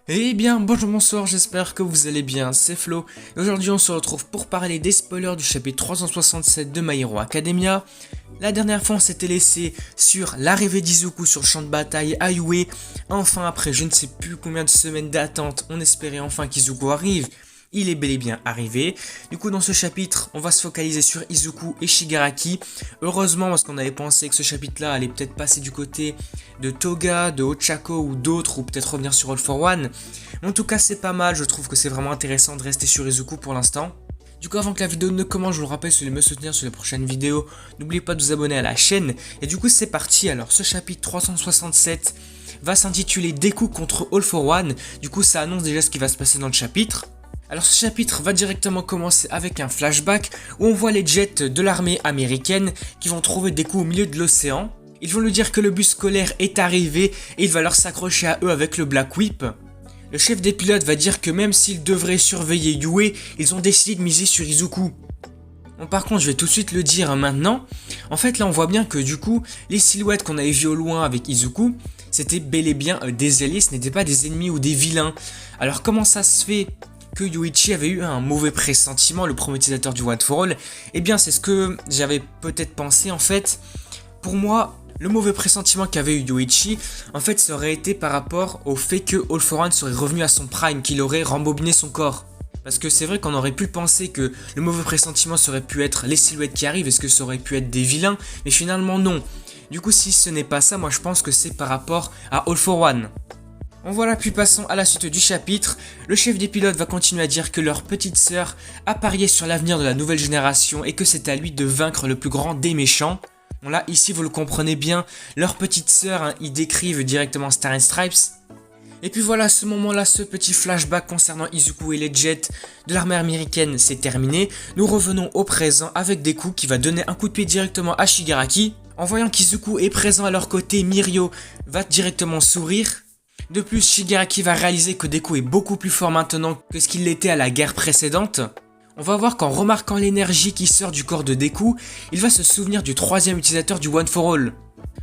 Eh bien, bonjour, bonsoir, j'espère que vous allez bien, c'est Flo. Et aujourd'hui, on se retrouve pour parler des spoilers du chapitre 367 de My Hero Academia. La dernière fois, on s'était laissé sur l'arrivée d'Izuku sur le champ de bataille à Yue. Enfin, après je ne sais plus combien de semaines d'attente, on espérait enfin qu'Izuku arrive. Il est bel et bien arrivé. Du coup, dans ce chapitre, on va se focaliser sur Izuku et Shigaraki. Heureusement, parce qu'on avait pensé que ce chapitre-là allait peut-être passer du côté de Toga, de Ochako ou d'autres, ou peut-être revenir sur All for One. En tout cas, c'est pas mal. Je trouve que c'est vraiment intéressant de rester sur Izuku pour l'instant. Du coup, avant que la vidéo ne commence, je vous le rappelle, si vous voulez me soutenir sur les prochaines vidéos, n'oubliez pas de vous abonner à la chaîne. Et du coup, c'est parti. Alors, ce chapitre 367 va s'intituler Deku contre All for One. Du coup, ça annonce déjà ce qui va se passer dans le chapitre. Alors ce chapitre va directement commencer avec un flashback où on voit les jets de l'armée américaine qui vont trouver Deku au milieu de l'océan. Ils vont lui dire que le bus scolaire est arrivé et il va leur s'accrocher à eux avec le Black Whip. Le chef des pilotes va dire que même s'ils devraient surveiller Yue, ils ont décidé de miser sur Izuku. Bon, par contre, je vais tout de suite le dire maintenant. En fait, là on voit bien que du coup, les silhouettes qu'on avait vues au loin avec Izuku, c'était bel et bien des alliés, ce n'étaient pas des ennemis ou des vilains. Alors comment ça se fait que Yoichi avait eu un mauvais pressentiment, le premier utilisateur du One for All? Eh bien, c'est ce que j'avais peut-être pensé en fait. Pour moi, le mauvais pressentiment qu'avait eu Yoichi, en fait, ça aurait été par rapport au fait que All for One serait revenu à son prime, qu'il aurait rembobiné son corps. Parce que c'est vrai qu'on aurait pu penser que le mauvais pressentiment ça aurait pu être les silhouettes qui arrivent, est-ce que ça aurait pu être des vilains, mais finalement non. Du coup, si ce n'est pas ça, moi je pense que c'est par rapport à All for One. Bon voilà, puis passons à la suite du chapitre. Le chef des pilotes va continuer à dire que leur petite sœur a parié sur l'avenir de la nouvelle génération et que c'est à lui de vaincre le plus grand des méchants. Bon là, ici vous le comprenez bien, leur petite sœur, hein, ils décrivent directement Star and Stripes. Et puis voilà, à ce moment-là, ce petit flashback concernant Izuku et les jets de l'armée américaine, c'est terminé. Nous revenons au présent avec Deku qui va donner un coup de pied directement à Shigaraki. En voyant qu'Izuku est présent à leur côté, Mirio va directement sourire. De plus, Shigaraki va réaliser que Deku est beaucoup plus fort maintenant que ce qu'il l'était à la guerre précédente. On va voir qu'en remarquant l'énergie qui sort du corps de Deku, il va se souvenir du troisième utilisateur du One for All.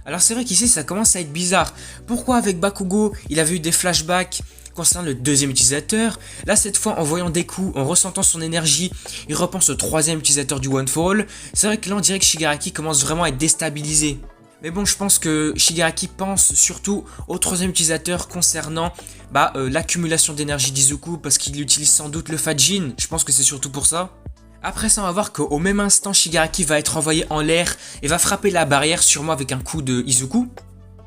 Alors c'est vrai qu'ici ça commence à être bizarre. Pourquoi avec Bakugo, il avait eu des flashbacks concernant le deuxième utilisateur? Là cette fois en voyant Deku, en ressentant son énergie, il repense au troisième utilisateur du One for All. C'est vrai que là on dirait que Shigaraki commence vraiment à être déstabilisé. Mais bon, je pense que Shigaraki pense surtout au troisième utilisateur concernant l'accumulation d'énergie d'Izuku parce qu'il utilise sans doute le Fajin. Je pense que c'est surtout pour ça. Après ça, on va voir qu'au même instant, Shigaraki va être envoyé en l'air et va frapper la barrière sûrement avec un coup de Izuku.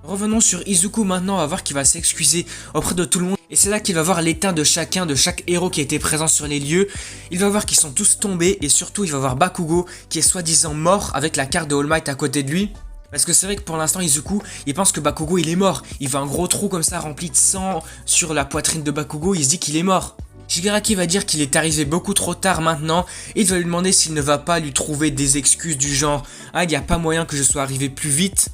Revenons sur Izuku maintenant, on va voir qu'il va s'excuser auprès de tout le monde. Et c'est là qu'il va voir l'état de chaque héros qui était présent sur les lieux. Il va voir qu'ils sont tous tombés et surtout il va voir Bakugo qui est soi-disant mort avec la carte de All Might à côté de lui. Parce que c'est vrai que pour l'instant Izuku, il pense que Bakugo il est mort. Il voit un gros trou comme ça rempli de sang sur la poitrine de Bakugo, il se dit qu'il est mort. Shigaraki va dire qu'il est arrivé beaucoup trop tard maintenant et il va lui demander s'il ne va pas lui trouver des excuses du genre « Ah, il n'y a pas moyen que je sois arrivé plus vite ».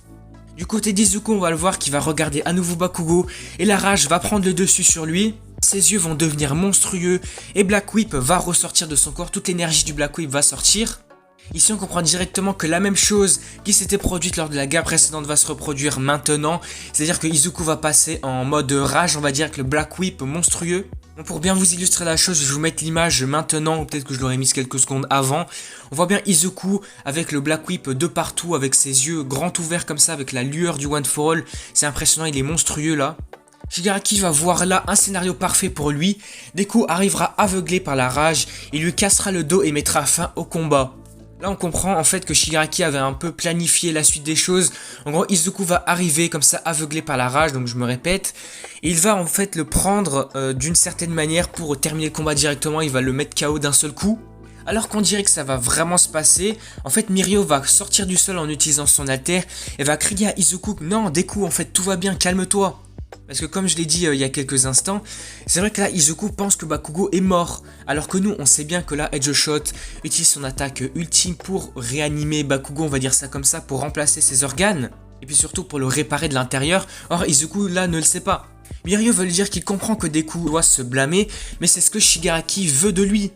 Du côté d'Izuku, on va le voir qu'il va regarder à nouveau Bakugo et la rage va prendre le dessus sur lui. Ses yeux vont devenir monstrueux et Black Whip va ressortir de son corps, toute l'énergie du Black Whip va sortir. Ici on comprend directement que la même chose qui s'était produite lors de la guerre précédente va se reproduire maintenant. C'est-à-dire que Izuku va passer en mode rage, on va dire, avec le Black Whip monstrueux. Bon, pour bien vous illustrer la chose, je vais vous mettre l'image maintenant, ou peut-être que je l'aurais mise quelques secondes avant. On voit bien Izuku avec le Black Whip de partout, avec ses yeux grands ouverts comme ça, avec la lueur du One for All. C'est impressionnant, il est monstrueux là. Shigaraki va voir là un scénario parfait pour lui. Deku arrivera aveuglé par la rage, il lui cassera le dos et mettra fin au combat. Là on comprend en fait que Shigaraki avait un peu planifié la suite des choses. En gros Izuku va arriver comme ça aveuglé par la rage, donc je me répète. Et il va en fait le prendre d'une certaine manière pour terminer le combat directement, il va le mettre KO d'un seul coup. Alors qu'on dirait que ça va vraiment se passer, en fait Mirio va sortir du sol en utilisant son alter et va crier à Izuku « Non Deku, en fait tout va bien, calme-toi ». Parce que comme je l'ai dit il y a quelques instants, c'est vrai que là Izuku pense que Bakugo est mort. Alors que nous on sait bien que là Edge Shot utilise son attaque ultime pour réanimer Bakugo, on va dire ça comme ça, pour remplacer ses organes. Et puis surtout pour le réparer de l'intérieur. Or Izuku là ne le sait pas. Mirio veut lui dire qu'il comprend que Deku doit se blâmer, mais c'est ce que Shigaraki veut de lui.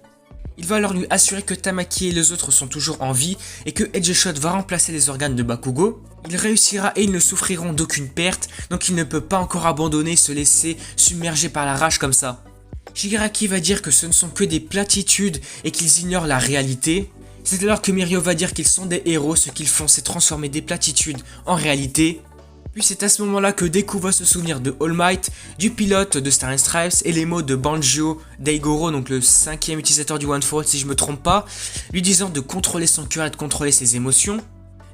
Il va alors lui assurer que Tamaki et les autres sont toujours en vie et que Edge Shot va remplacer les organes de Bakugo. Il réussira et ils ne souffriront d'aucune perte, donc il ne peut pas encore abandonner, se laisser submerger par la rage comme ça. Shigaraki va dire que ce ne sont que des platitudes et qu'ils ignorent la réalité. C'est alors que Mirio va dire qu'ils sont des héros, ce qu'ils font c'est transformer des platitudes en réalité. Puis c'est à ce moment-là que Deku va se souvenir de All Might, du pilote de Star and Stripes et les mots de Banjo Daigoro, donc le 5e utilisateur du One for All si je me trompe pas, lui disant de contrôler son cœur et de contrôler ses émotions.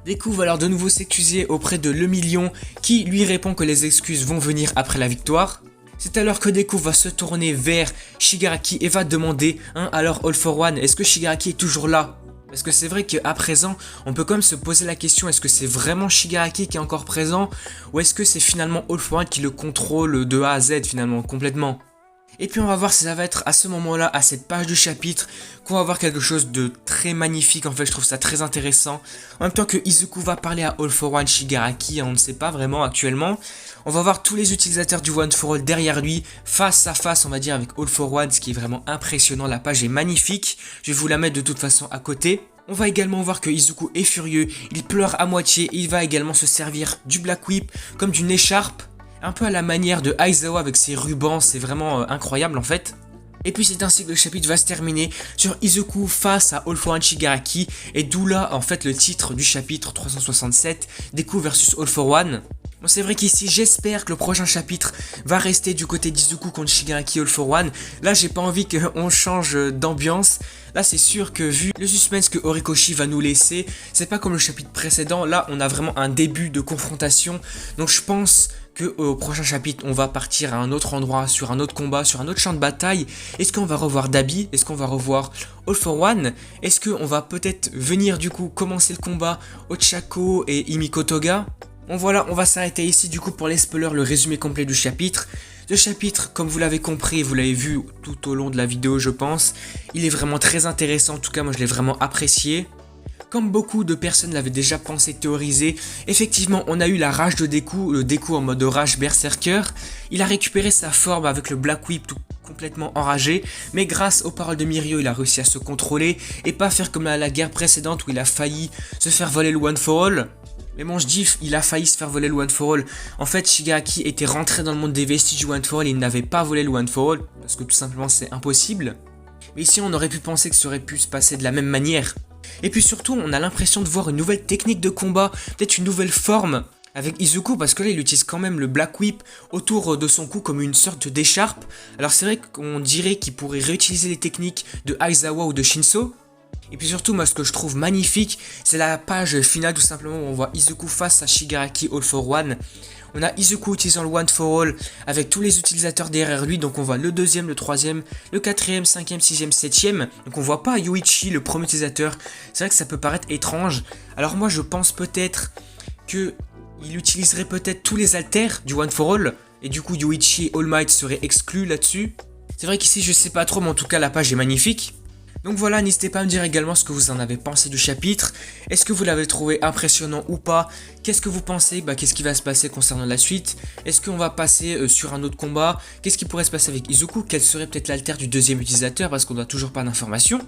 Deku va alors de nouveau s'excuser auprès de Le Million qui lui répond que les excuses vont venir après la victoire. C'est alors que Deku va se tourner vers Shigaraki et va demander alors All for One, est-ce que Shigaraki est toujours là? Parce que c'est vrai qu'à présent, on peut quand même se poser la question, est-ce que c'est vraiment Shigaraki qui est encore présent? Ou est-ce que c'est finalement All for One qui le contrôle de A à Z finalement, complètement? Et puis on va voir si ça va être à ce moment-là, à cette page du chapitre, qu'on va voir quelque chose de très magnifique. En fait, je trouve ça très intéressant. En même temps que Izuku va parler à All for One Shigaraki, on ne sait pas vraiment actuellement. On va voir tous les utilisateurs du One for All derrière lui, face à face, on va dire, avec All for One, ce qui est vraiment impressionnant. La page est magnifique. Je vais vous la mettre de toute façon à côté. On va également voir que Izuku est furieux, il pleure à moitié, il va également se servir du Black Whip comme d'une écharpe. Un peu à la manière de Aizawa avec ses rubans, c'est vraiment incroyable en fait. Et puis c'est ainsi que le chapitre va se terminer sur Izuku face à All for One Shigaraki, et d'où là en fait le titre du chapitre 367, Deku versus All for One. Bon, c'est vrai qu'ici j'espère que le prochain chapitre va rester du côté d'Izuku contre Shigaraki All for One. Là j'ai pas envie qu'on change d'ambiance. Là c'est sûr que vu le suspense que Horikoshi va nous laisser, c'est pas comme le chapitre précédent. Là on a vraiment un début de confrontation. Donc je pense qu'au prochain chapitre on va partir à un autre endroit, sur un autre combat, sur un autre champ de bataille. Est-ce qu'on va revoir Dabi? Est-ce qu'on va revoir All for One? Est-ce qu'on va peut-être venir du coup commencer le combat Ochako et Himiko Toga? Bon voilà, on va s'arrêter ici du coup pour les spoilers, le résumé complet du chapitre. Ce chapitre, comme vous l'avez compris, vous l'avez vu tout au long de la vidéo je pense, il est vraiment très intéressant, en tout cas moi je l'ai vraiment apprécié. Comme beaucoup de personnes l'avaient déjà pensé, théorisé, effectivement on a eu la rage de Deku, le Deku en mode rage berserker. Il a récupéré sa forme avec le Black Whip tout complètement enragé, mais grâce aux paroles de Mirio il a réussi à se contrôler et pas faire comme à la guerre précédente où il a failli se faire voler le One for All. Mais bon, je dis, il a failli se faire voler le One for All. En fait, Shigaraki était rentré dans le monde des vestiges du One for All et il n'avait pas volé le One for All, parce que tout simplement c'est impossible. Mais ici, on aurait pu penser que ça aurait pu se passer de la même manière. Et puis surtout, on a l'impression de voir une nouvelle technique de combat, peut-être une nouvelle forme avec Izuku, parce que là, il utilise quand même le Black Whip autour de son cou comme une sorte d'écharpe. Alors c'est vrai qu'on dirait qu'il pourrait réutiliser les techniques de Aizawa ou de Shinso. Et puis surtout, moi ce que je trouve magnifique, c'est la page finale tout simplement où on voit Izuku face à Shigaraki All for One. On a Izuku utilisant le One for All avec tous les utilisateurs derrière lui, donc on voit le deuxième, le troisième, le quatrième, cinquième, sixième, septième. Donc on voit pas Yuichi, le premier utilisateur. C'est vrai que ça peut paraître étrange. Alors moi je pense peut-être que il utiliserait peut-être tous les haltères du One for All, et du coup Yuichi et All Might seraient exclus là-dessus. C'est vrai qu'ici je sais pas trop, mais en tout cas la page est magnifique. Donc voilà, n'hésitez pas à me dire également ce que vous en avez pensé du chapitre. Est-ce que vous l'avez trouvé impressionnant ou pas? Qu'est-ce que vous pensez? Qu'est-ce qui va se passer concernant la suite? Est-ce qu'on va passer sur un autre combat? Qu'est-ce qui pourrait se passer avec Izuku? Quel serait peut-être l'alter du deuxième utilisateur? Parce qu'on n'a toujours pas d'informations.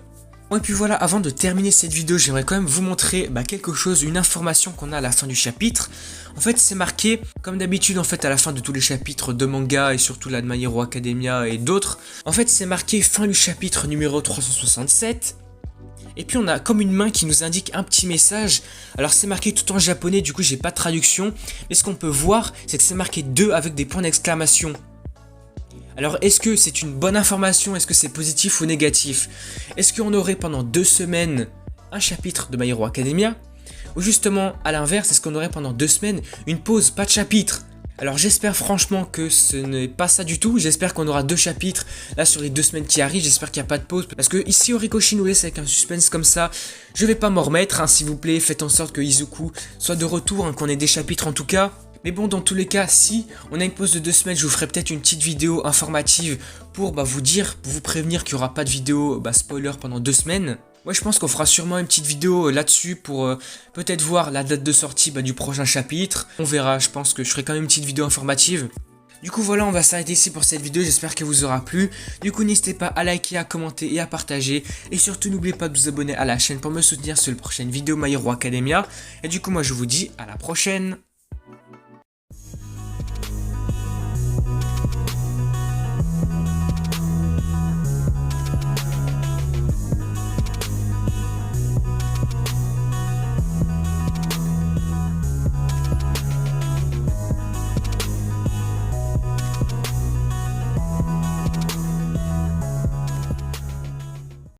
Bon, et puis voilà, avant de terminer cette vidéo, j'aimerais quand même vous montrer quelque chose, une information qu'on a à la fin du chapitre. En fait, c'est marqué, comme d'habitude, en fait, à la fin de tous les chapitres de manga et surtout la de My Hero Academia et d'autres. En fait, c'est marqué fin du chapitre numéro 367. Et puis on a comme une main qui nous indique un petit message. Alors c'est marqué tout en japonais, du coup j'ai pas de traduction. Mais ce qu'on peut voir, c'est que c'est marqué 2 avec des points d'exclamation. Alors est-ce que c'est une bonne information? Est-ce que c'est positif ou négatif? Est-ce qu'on aurait pendant 2 semaines un chapitre de My Hero Academia? Ou justement à l'inverse, est-ce qu'on aurait pendant 2 semaines une pause, pas de chapitre? Alors j'espère franchement que ce n'est pas ça du tout. J'espère qu'on aura 2 chapitres là sur les 2 semaines qui arrivent. J'espère qu'il n'y a pas de pause, parce que ici Horikoshi nous laisse avec un suspense comme ça. Je vais pas m'en remettre, s'il vous plaît, faites en sorte que Izuku soit de retour, qu'on ait des chapitres en tout cas. Mais bon, dans tous les cas, si on a une pause de 2 semaines, je vous ferai peut-être une petite vidéo informative pour vous dire, pour vous prévenir qu'il n'y aura pas de vidéo spoiler pendant 2 semaines. Ouais, je pense qu'on fera sûrement une petite vidéo là-dessus pour peut-être voir la date de sortie du prochain chapitre. On verra, je pense que je ferai quand même une petite vidéo informative. Du coup voilà, on va s'arrêter ici pour cette vidéo, j'espère qu'elle vous aura plu. Du coup n'hésitez pas à liker, à commenter et à partager. Et surtout n'oubliez pas de vous abonner à la chaîne pour me soutenir sur la prochaine vidéo My Hero Academia. Et du coup moi je vous dis à la prochaine.